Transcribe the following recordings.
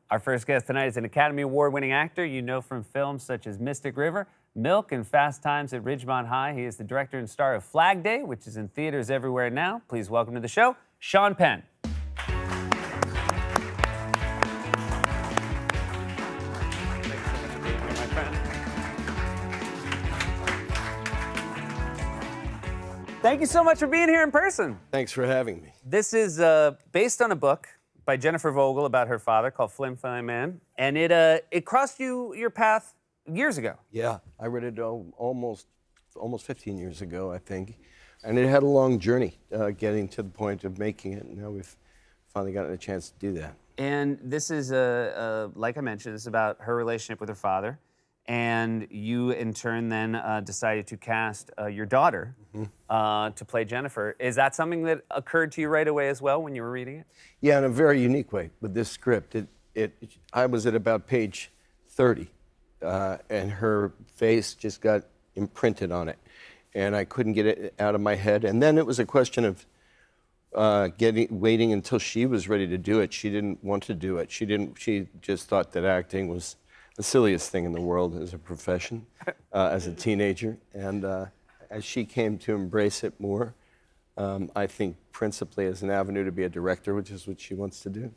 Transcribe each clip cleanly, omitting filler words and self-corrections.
Our first guest tonight is an Academy Award-winning actor you know from films such as Mystic River, Milk, and Fast Times at Ridgemont High. He is the director and star of Flag Day, which is in theaters everywhere now. Please welcome to the show, Sean Penn. Thank you so much for being here in person. Thanks for having me. This is based on a book by Jennifer Vogel about her father called Flim Flam Man, and it crossed your path years ago. Yeah, I read it almost 15 years ago, I think, and it had a long journey getting to the point of making it, and now we've finally gotten a chance to do that. And this is, like I mentioned, this is about her relationship with her father, and you, in turn, then decided to cast your daughter to play Jennifer. Is that something that occurred to you right away as well when you were reading it? Yeah, in a very unique way with this script. I was at about page 30, and her face just got imprinted on it, and I couldn't get it out of my head. And then it was a question of waiting until she was ready to do it. She didn't want to do it. She just thought that acting was the silliest thing in the world as a profession, as a teenager. And as she came to embrace it more, I think principally as an avenue to be a director, which is what she wants to do,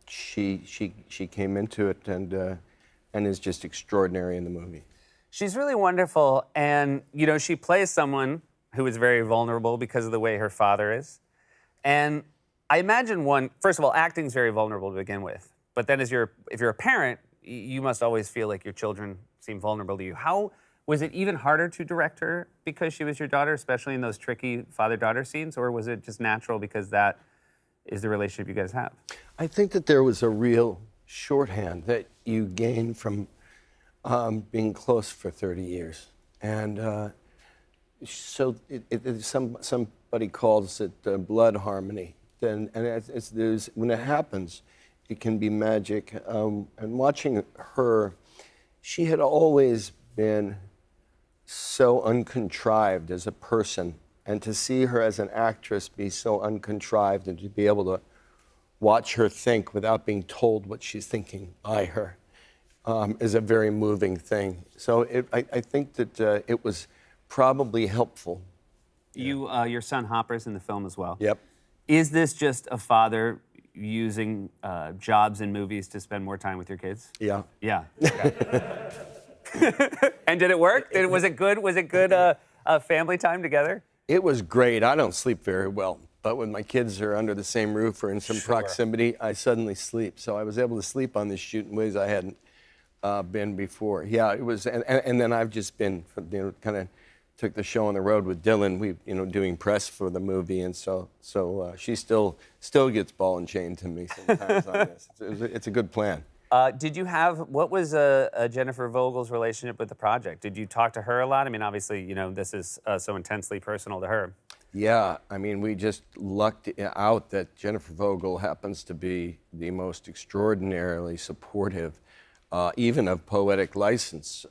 she came into it and is just extraordinary in the movie. She's really wonderful, and you know, she plays someone who is very vulnerable because of the way her father is. And I imagine first of all, acting's very vulnerable to begin with. But then if you're a parent, you must always feel like your children seem vulnerable to you. How was it even harder to direct her because she was your daughter, especially in those tricky father-daughter scenes, or was it just natural because that is the relationship you guys have? I think that there was a real shorthand that you gain from being close for 30 years. And so somebody calls it blood harmony. When it happens, it can be magic. And watching her, she had always been so uncontrived as a person. And to see her as an actress be so uncontrived and to be able to watch her think without being told what she's thinking by her is a very moving thing. So I think that it was probably helpful. Your son Hopper's in the film as well. Yep. Is this just a father using jobs in movies to spend more time with your kids? Yeah. Yeah. And did it work? Was it good? Was it good family time together? It was great. I don't sleep very well, but when my kids are under the same roof or in some proximity, I suddenly sleep. So I was able to sleep on this shoot in ways I hadn't been before. Yeah, it was, and then I've just been, kind of took the show on the road with Dylan. Doing press for the movie, and so she still gets ball and chain to me sometimes on this. It's a good plan. What was Jennifer Vogel's relationship with the project? Did you talk to her a lot? I mean, obviously, this is so intensely personal to her. Yeah, I mean, we just lucked out that Jennifer Vogel happens to be the most extraordinarily supportive, even of Poetic License.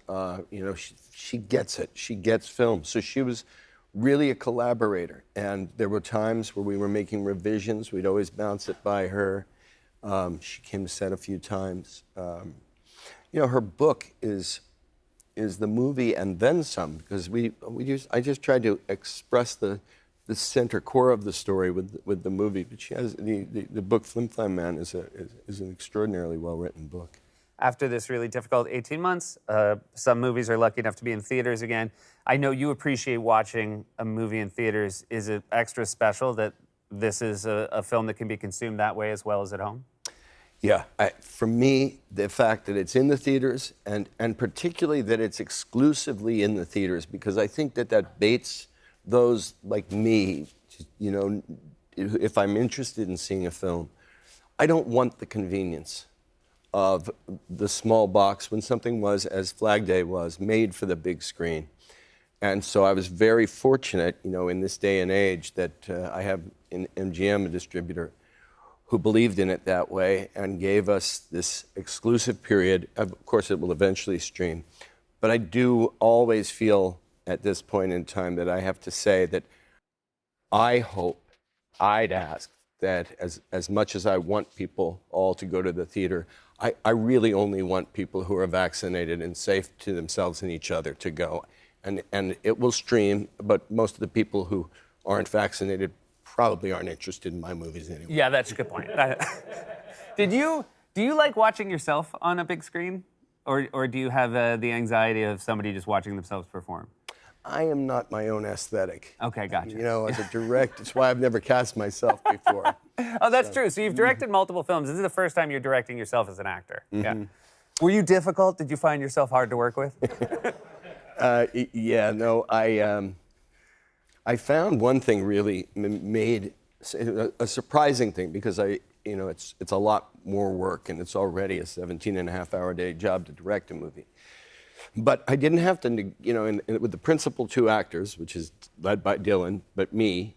She gets it. She gets film. So she was really a collaborator. And there were times where we were making revisions. We'd always bounce it by her. She came to set a few times. Her book is the movie and then some, because I just tried to express the center core of the story with the movie. But she has the book Flim Flam Man is an extraordinarily well-written book. After this really difficult 18 months, some movies are lucky enough to be in theaters again. I know you appreciate watching a movie in theaters. Is it extra special that this is a film that can be consumed that way as well as at home? Yeah, for me, the fact that it's in the theaters and particularly that it's exclusively in the theaters, because I think that baits those like me, if I'm interested in seeing a film, I don't want the convenience of the small box when something was, as Flag Day was, made for the big screen. And so I was very fortunate, in this day and age that I have in MGM, a distributor, who believed in it that way and gave us this exclusive period. Of course, it will eventually stream. But I do always feel at this point in time that I have to say that I hope I'd ask that as much as I want people all to go to the theater, I really only want people who are vaccinated and safe to themselves and each other to go. And it will stream, but most of the people who aren't vaccinated probably aren't interested in my movies anyway. Yeah, that's a good point. Do you like watching yourself on a big screen? Or do you have the anxiety of somebody just watching themselves perform? I am not my own aesthetic. Okay, gotcha. You know, as a director, it's why I've never cast myself before. Oh, that's true. So you've directed multiple films. This is the first time you're directing yourself as an actor. Yeah. Were you difficult? Did you find yourself hard to work with? Yeah, no, I found one thing really made a surprising thing, because it's a lot more work, and it's already a 17-and-a-half-hour day job to direct a movie. But I didn't have to, with the principal two actors, which is led by Dylan, but me,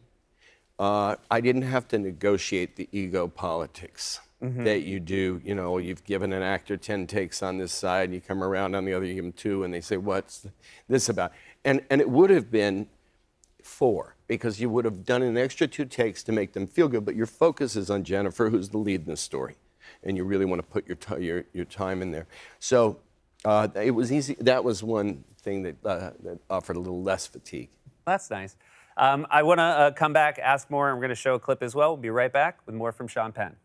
I didn't have to negotiate the ego politics that you do. You know, you've given an actor 10 takes on this side, and you come around on the other, you give them 2, and they say, what's this about? And it would have been 4, because you would have done an extra 2 takes to make them feel good, but your focus is on Jennifer, who's the lead in the story, and you really want to put your time in there. So it was easy. That was one thing that offered a little less fatigue. That's nice. I want to come back, ask more, and we're going to show a clip as well. We'll be right back with more from Sean Penn.